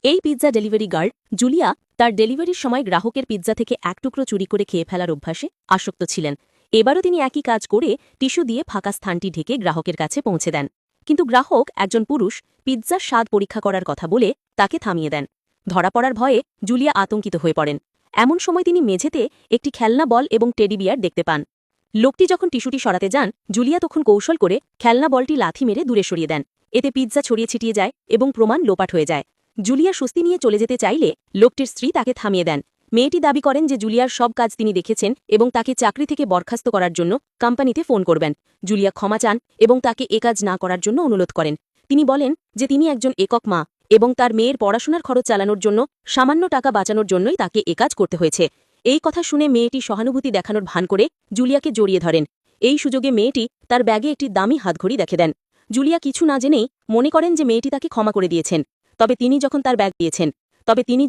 এই pizza delivery girl Julia তার ডেলিভারির সময় গ্রাহকের পিৎজা থেকে এক টুকরো চুরি করে খেয়ে ফেলার অভ্যাসে আসক্ত ছিলেন। এবারও তিনি একই কাজ করে টিস্যু দিয়ে ফাঁকা স্থানটি ঢেকে গ্রাহকের কাছে পৌঁছে দেন। কিন্তু গ্রাহক একজন পুরুষ পিৎজার স্বাদ পরীক্ষা করার কথা বলে তাকে থামিয়ে দেন। ধরা পড়ার ভয়ে জুলিয়া আতঙ্কিত হয়ে পড়েন। এমন সময় তিনি মেঝেতে একটি খেলনা বল এবং টেডি বিয়ার দেখতে পান। লোকটি যখন টিস্যুটি সরাতে যান, জুলিয়া তখন কৌশল করে খেলনা বলটি লাথি মেরে দূরে সরিয়ে দেন। এতে পিৎজা ছড়িয়ে ছিটিয়ে যায় এবং প্রমাণ লোপাট হয়ে যায়। জুলিয়া স্বস্তি নিয়ে চলে যেতে চাইলে লোকটির স্ত্রী তাকে থামিয়ে দেন। মেয়েটি দাবি করেন যে জুলিয়ার সব কাজ তিনি দেখেছেন এবং তাকে চাকরি থেকে বরখাস্ত করার জন্য কোম্পানিতে ফোন করবেন। জুলিয়া ক্ষমা চান এবং তাকে এ কাজ না করার জন্য অনুরোধ করেন। তিনি বলেন যে তিনি একজন একক মা এবং তার মেয়ের পড়াশোনার খরচ চালানোর জন্য সামান্য টাকা বাঁচানোর জন্যই তাকে এ কাজ করতে হয়েছে। এই কথা শুনে মেয়েটি সহানুভূতি দেখানোর ভান করে জুলিয়াকে জড়িয়ে ধরেন। এই সুযোগে মেয়েটি তার ব্যাগে একটি দামি হাতঘড়ি রেখে দেন। জুলিয়া কিছু না জেনেই মনে করেন যে মেয়েটি তাকে ক্ষমা করে দিয়েছেন। তবে তিনি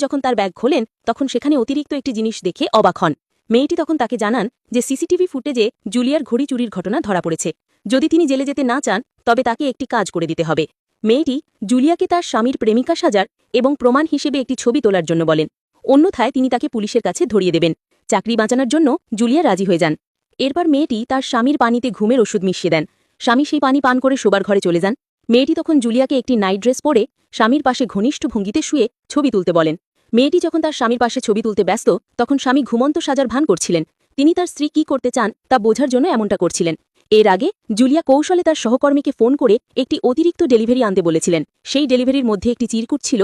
যখন তার ব্যাগ খোলেন, তখন সেখানে অতিরিক্ত একটি জিনিস দেখে অবাক হন। মেয়েটি তখন তাকে জানান যে সিসিটিভি ফুটেজে জুলিয়ার ঘড়ি চুরির ঘটনা ধরা পড়েছে। যদি তিনি জেলে যেতে না চান, তবে তাকে একটি কাজ করে দিতে হবে। মেয়েটি জুলিয়াকে তার স্বামীর প্রেমিকা সাজার এবং প্রমাণ হিসেবে একটি ছবি তোলার জন্য বলেন। অন্যথায় তিনি তাকে পুলিশের কাছে ধরিয়ে দেবেন। চাকরি বাঁচানোর জন্য জুলিয়া রাজি হয়ে যান। এরপর মেয়েটি তার স্বামীর পানিতে ঘুমের ওষুধ মিশিয়ে দেন। স্বামী সেই পানি পান করে শোবার ঘরে চলে যান। মেয়েটি তখন জুলিয়াকে একটি নাইট ড্রেস পরে স্বামীর পাশে ঘনিষ্ঠ ভঙ্গিতে শুয়ে ছবি তুলতে বলেন। মেয়েটি যখন তার স্বামীর পাশে ছবি তুলতে ব্যস্ত, তখন স্বামী ঘুমন্ত সাজার ভান করছিলেন। তিনি তার স্ত্রী কি করতে চান তা বোঝার জন্য এমনটা করছিলেন। এর আগে জুলিয়া কৌশলে তার সহকর্মীকে ফোন করে একটি অতিরিক্ত ডেলিভারি আনতে বলেছিলেন। সেই ডেলিভারির মধ্যে একটি চিরকুট ছিল,